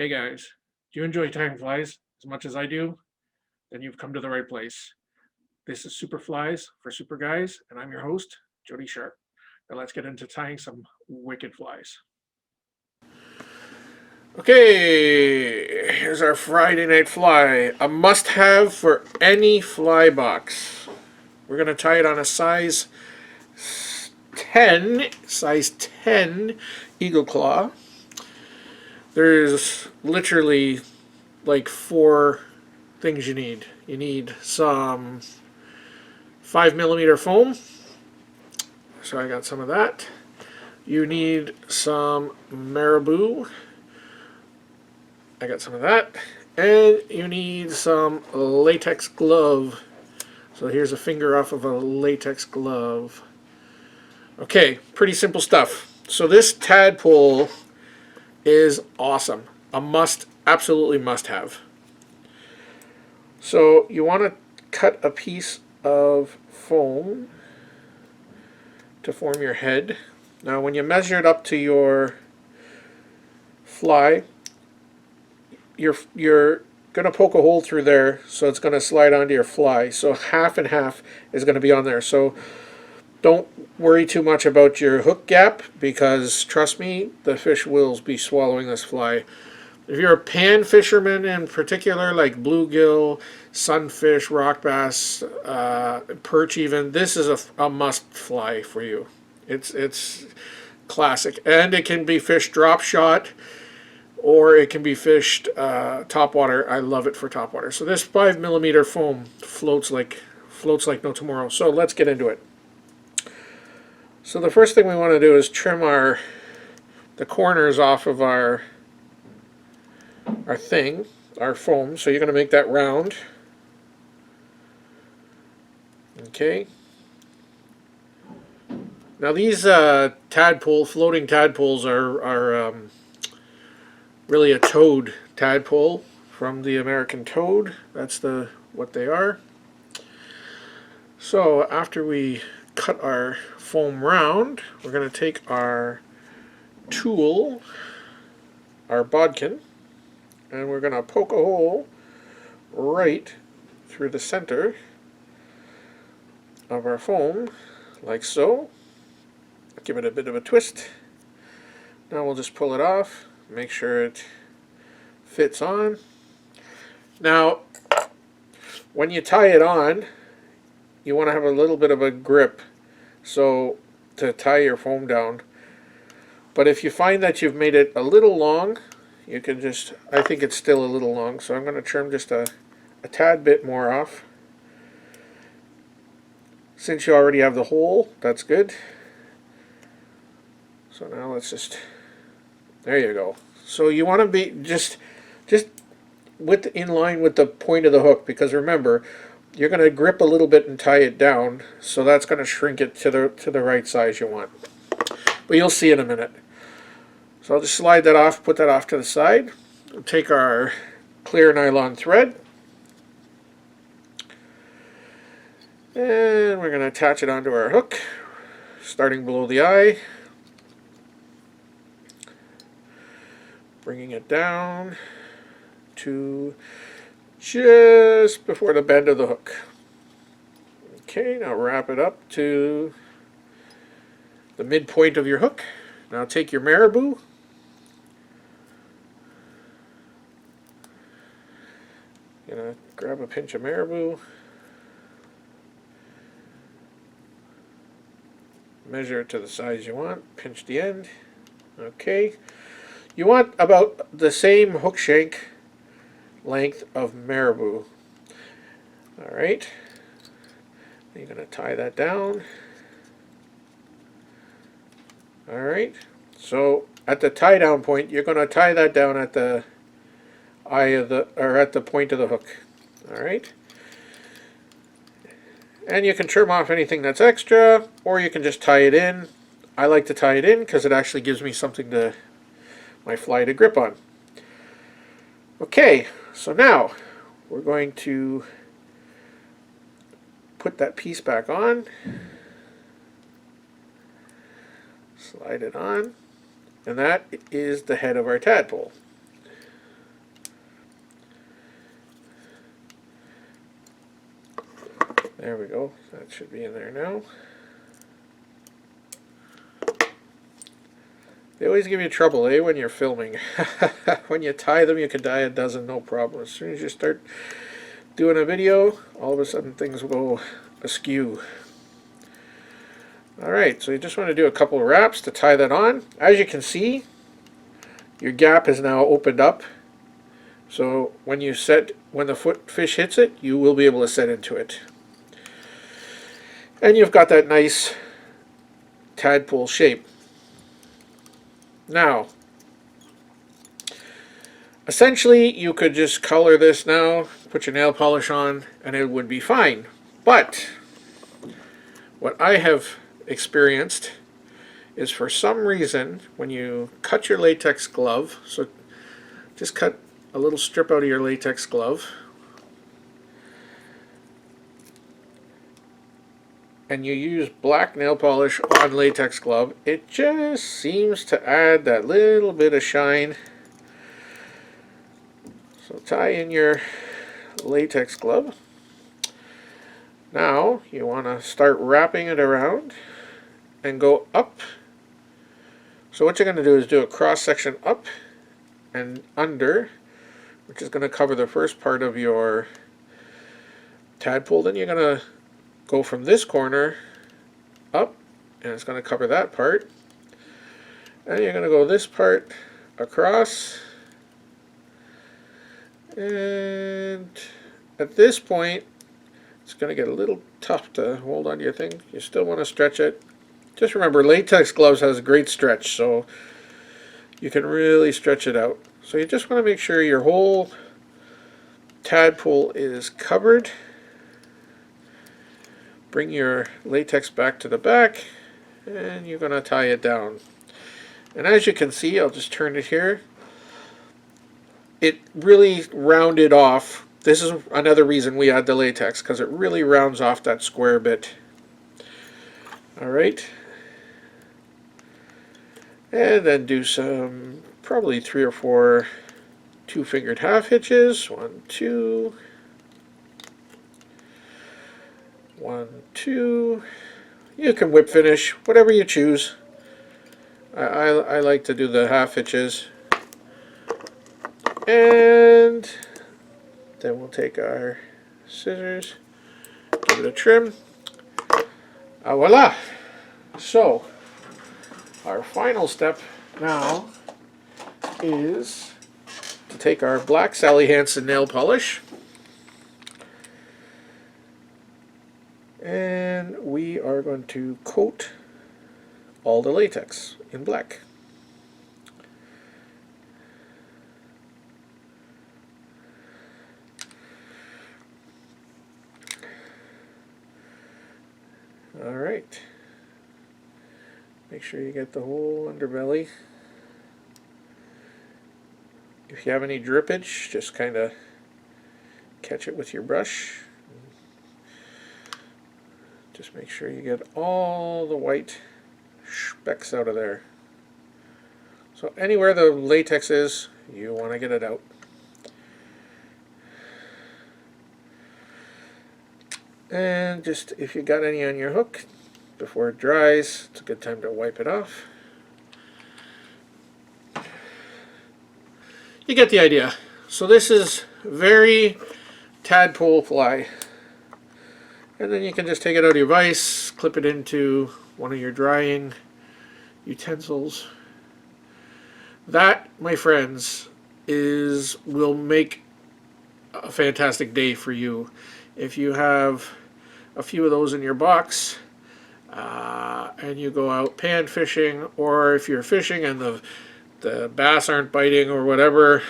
Hey guys, do you enjoy tying flies as much as I do? Then you've come to the right place. This is Super Flies for Super Guys, and I'm your host, Jody Sharp. Now let's get into tying some wicked flies. Okay, here's our Friday night fly. A must have for any fly box. We're going to tie it on a size 10 Eagle Claw. There's literally like four things you need. You need some 5mm foam. So I got some of that. You need some marabou. I got some of that. And you need some latex glove. So here's a finger off of a latex glove. Okay, pretty simple stuff. So this tadpole is awesome. A must, absolutely must have. So you want to cut a piece of foam to form your head. Now when you measure it up to your fly, you're going to poke a hole through there, so it's going to slide onto your fly. So half and half is going to be on there. So don't worry too much about your hook gap, because trust me, the fish will be swallowing this fly. If you're a pan fisherman in particular, like bluegill, sunfish, rock bass, perch even, this is a must fly for you. It's classic. And it can be fished drop shot, or it can be fished top water. I love it for top water. So this 5mm foam floats like no tomorrow. So let's get into it. So the first thing we want to do is trim the corners off of our foam. So you're going to make that round. Okay. Now these floating tadpoles are really a toad tadpole from the American toad. That's what they are. So after we cut our foam round, we're going to take our tool, our bodkin, and we're going to poke a hole right through the center of our foam, like so. Give it a bit of a twist. Now we'll just pull it off, make sure it fits on. Now, when you tie it on, you want to have a little bit of a grip so to tie your foam down. But if you find that you've made it a little long, you can just, I think it's still a little long, so I'm going to trim just a tad bit more off. Since you already have the hole, that's good. So now let's just, there you go. So you want to be just in line with the point of the hook, because remember, you're going to grip a little bit and tie it down, so that's going to shrink it to the right size you want. But you'll see in a minute. So I'll just slide that off, put that off to the side. We'll take our clear nylon thread, and we're going to attach it onto our hook, starting below the eye, bringing it down to just before the bend of the hook. Okay, now wrap it up to the midpoint of your hook. Now take your marabou, grab a pinch of marabou, measure it to the size you want, pinch the end. Okay, you want about the same hook shank length of marabou. Alright, you're going to tie that down. Alright, so at the tie down point, you're going to tie that down at the at the point of the hook. Alright, and you can trim off anything that's extra, or you can just tie it in. I like to tie it in because it actually gives me something my fly to grip on. Okay, so now we're going to put that piece back on, slide it on, and that is the head of our tadpole. There we go. That should be in there now. They always give you trouble, eh, when you're filming. When you tie them, you can tie a dozen, no problem. As soon as you start doing a video, all of a sudden things will go askew. Alright, so you just want to do a couple of wraps to tie that on. As you can see, your gap is now opened up. So when the fish hits it, you will be able to set into it. And you've got that nice tadpole shape. Now, essentially you could just color this now, put your nail polish on, and it would be fine. But what I have experienced is, for some reason, when you cut your latex glove, so just cut a little strip out of your latex glove, and you use black nail polish on latex glove, it just seems to add that little bit of shine. So tie in your latex glove. Now you want to start wrapping it around and go up. So what you're going to do is do a cross section up and under, which is going to cover the first part of your tadpole. Then you're going to go from this corner up, and it's going to cover that part. And you're going to go this part across. And at this point, it's going to get a little tough to hold on to your thing. You still want to stretch it. Just remember, latex gloves has a great stretch, so you can really stretch it out. So you just want to make sure your whole tadpole is covered. Bring your latex back to the back, and you're going to tie it down. And as you can see, I'll just turn it here. It really rounded off. This is another reason we add the latex, because it really rounds off that square bit. Alright. And then do some, probably 3 or 4 two-fingered half hitches. 1, 2. 1, 2. You can whip finish, whatever you choose. I like to do the half hitches. And then we'll take our scissors, give it a trim. Voila! So, our final step now is to take our black Sally Hansen nail polish, and we are going to coat all the latex in black. Alright, make sure you get the whole underbelly. If you have any drippage, just kind of catch it with your brush. Just make sure you get all the white specks out of there. So anywhere the latex is, you want to get it out. And just, if you got any on your hook, before it dries, it's a good time to wipe it off. You get the idea. So this is very tadpole fly. And then you can just take it out of your vise, clip it into one of your drying utensils. That, my friends, will make a fantastic day for you. If you have a few of those in your box, and you go out pan fishing, or if you're fishing and the bass aren't biting or whatever,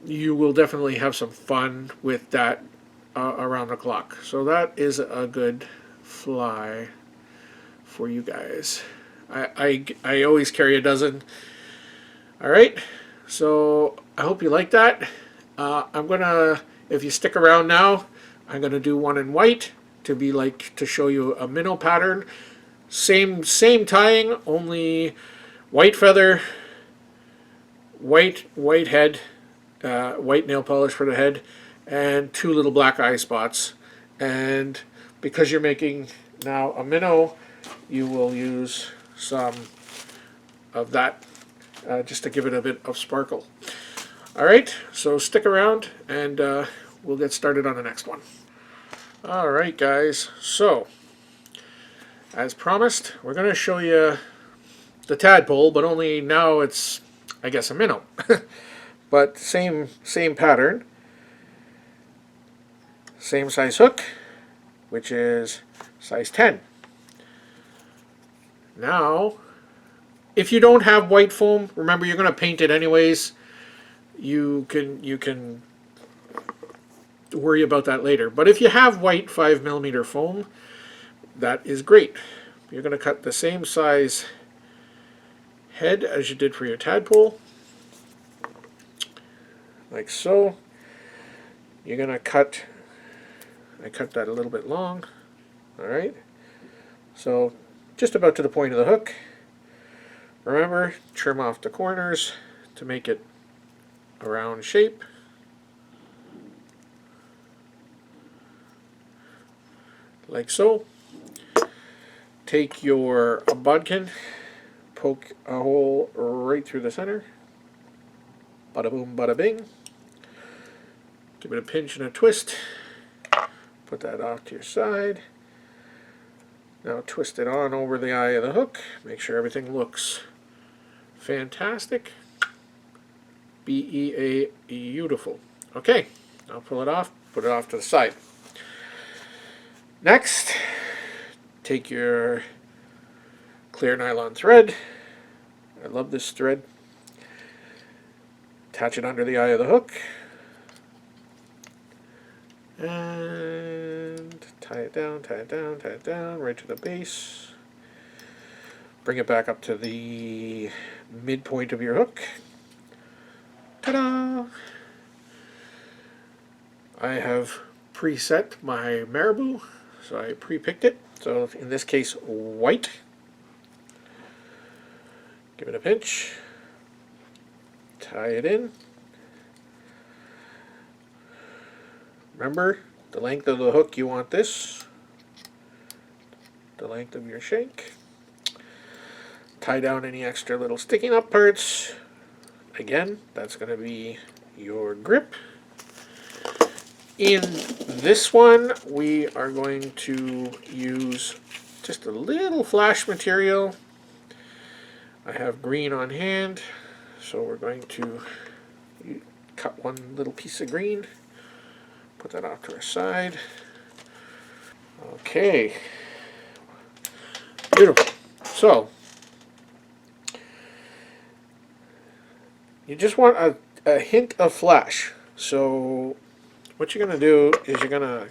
you will definitely have some fun with that around the clock. So that is a good fly for you guys. I always carry a dozen. Alright, so I hope you like that. I'm gonna, if you stick around now, I'm gonna do one in white to show you a minnow pattern. Same tying, only white feather, white head, white nail polish for the head, and 2 little black eye spots. And because you're making now a minnow, you will use some of that just to give it a bit of sparkle. Alright, so stick around and we'll get started on the next one. Alright guys, so as promised, we're going to show you the tadpole, but only now it's, I guess, a minnow. But same pattern, same size hook, which is size 10. Now, if you don't have white foam, remember you're going to paint it anyways. You can worry about that later. But if you have white 5mm foam, that is great. You're going to cut the same size head as you did for your tadpole, like so. You're going to cut, I cut that a little bit long, alright, so just about to the point of the hook. Remember, trim off the corners to make it a round shape. Like so. Take your bodkin, poke a hole right through the center. Bada boom, bada bing. Give it a pinch and a twist. Put that off to your side. Now twist it on over the eye of the hook. Make sure everything looks fantastic. Beautiful. Okay, I'll pull it off, put it off to the side. Next, take your clear nylon thread. I love this thread. Attach it under the eye of the hook. And tie it down, tie it down, tie it down, right to the base. Bring it back up to the midpoint of your hook. Ta-da! I have preset my marabou, so I pre-picked it. So in this case, white. Give it a pinch. Tie it in. Remember, the length of the hook, you want this. The length of your shank. Tie down any extra little sticking up parts. Again, that's going to be your grip. In this one, we are going to use just a little flash material. I have green on hand, so we're going to cut one little piece of green. Put that off to our side. Okay. Beautiful. So, you just want a hint of flash. So, what you're going to do is you're going to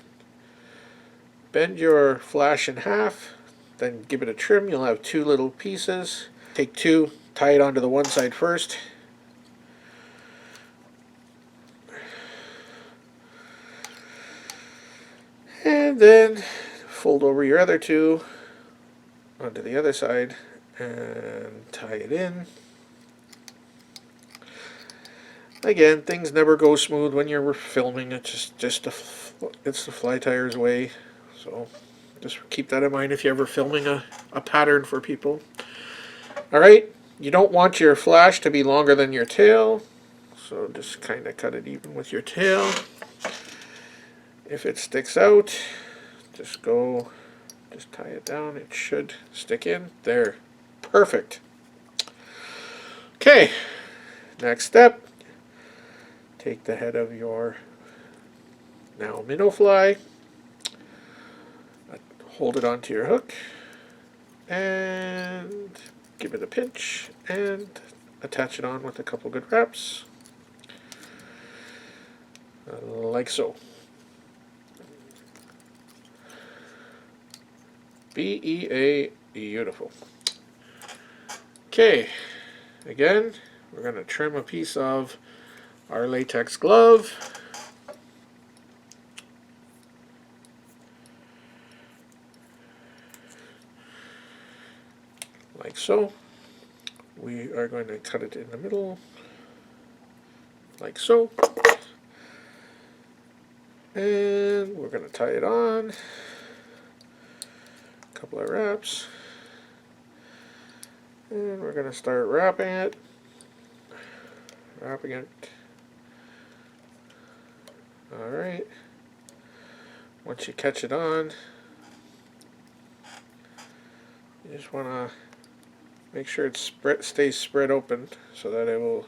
bend your flash in half, then give it a trim. You'll have two little pieces. Take two, tie it onto the one side first. And then fold over your other two onto the other side and tie it in. Again, things never go smooth when you're filming. It's just it's the fly tier's way. So just keep that in mind if you're ever filming a pattern for people. Alright, you don't want your flash to be longer than your tail, so just kind of cut it even with your tail. If it sticks out, just tie it down. It should stick in. There. Perfect. Okay, next step. Take the head of your now minnow fly, hold it onto your hook, and give it a pinch, and attach it on with a couple good wraps, like so. Beautiful. Okay, again, we're going to trim a piece of our latex glove. Like so. We are going to cut it in the middle, like so. And we're going to tie it on. A couple of wraps. And we're going to start wrapping it. Wrapping it. Alright. Once you catch it on, you just want to make sure it stays spread open so that it will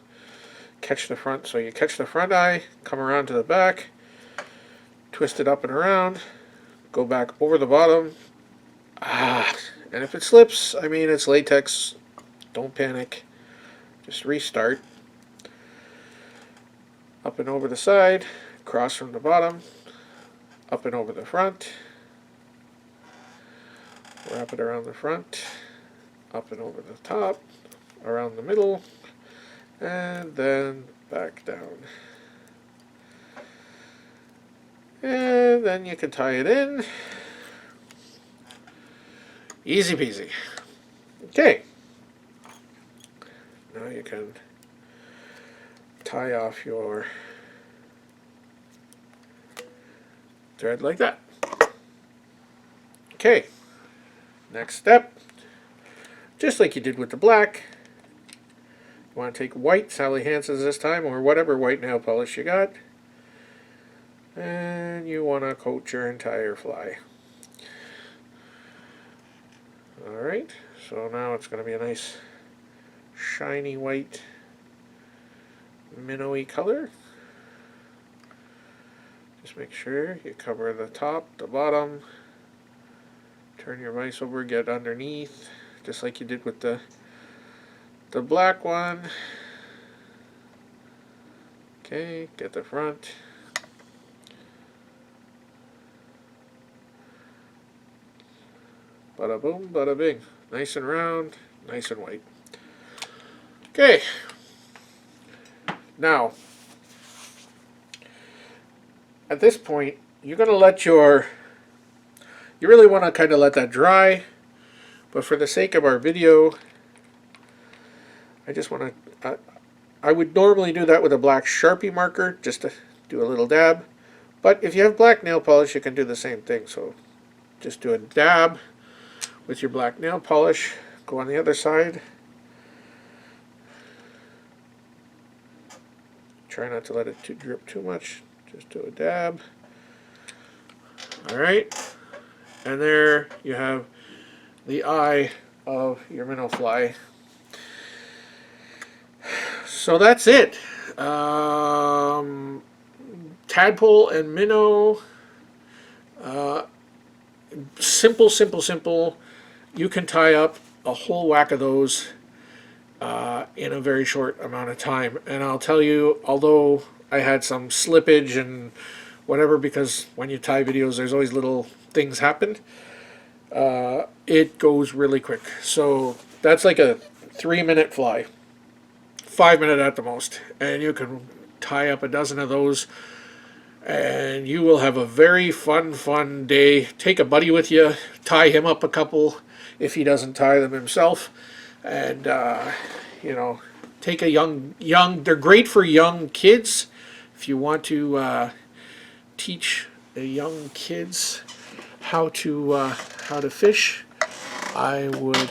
catch the front. So you catch the front eye, come around to the back, twist it up and around, go back over the bottom. And if it slips, I mean, it's latex. Don't panic. Just restart. Up and over the side, cross from the bottom, up and over the front. Wrap it around the front, up and over the top, around the middle, and then back down. And then you can tie it in. Easy peasy. Okay. Now you can tie off your thread like that. Okay. Next step, just like you did with the black, you want to take white, Sally Hansen's this time, or whatever white nail polish you got, and you want to coat your entire fly. Alright, so now it's going to be a nice shiny white minnowy color. Just make sure you cover the top, the bottom, turn your vise over, get underneath, just like you did with the black one. Okay, get the front. Bada boom, bada bing. Nice and round, nice and white. Okay. Now, at this point, you're going to let your... You really want to kind of let that dry, but for the sake of our video, I just want to... I would normally do that with a black Sharpie marker, just to do a little dab. But if you have black nail polish, you can do the same thing. So just do a dab with your black nail polish. Go on the other side. Try not to let it drip too much. Just do a dab. Alright. And there you have the eye of your minnow fly. So that's it. Tadpole and minnow. Simple, simple, simple. You can tie up a whole whack of those in a very short amount of time. And I'll tell you, although I had some slippage and whatever, because when you tie videos, there's always little things happen. It goes really quick. So that's like a 3-minute fly. 5-minute at the most, and you can tie up a dozen of those, and you will have a very fun day. Take a buddy with you, tie him up a couple if he doesn't tie them himself, and you know, take a young. They're great for young kids. If you want to teach the young kids how to fish, I would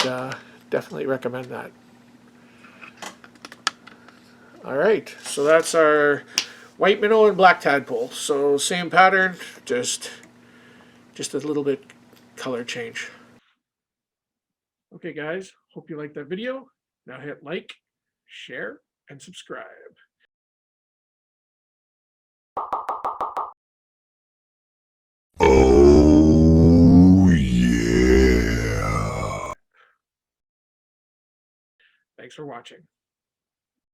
definitely recommend that. Alright, so that's our white minnow and black tadpole. So same pattern, just a little bit color change. Okay guys, hope you liked that video. Now hit like, share, and subscribe. Oh yeah. Thanks for watching.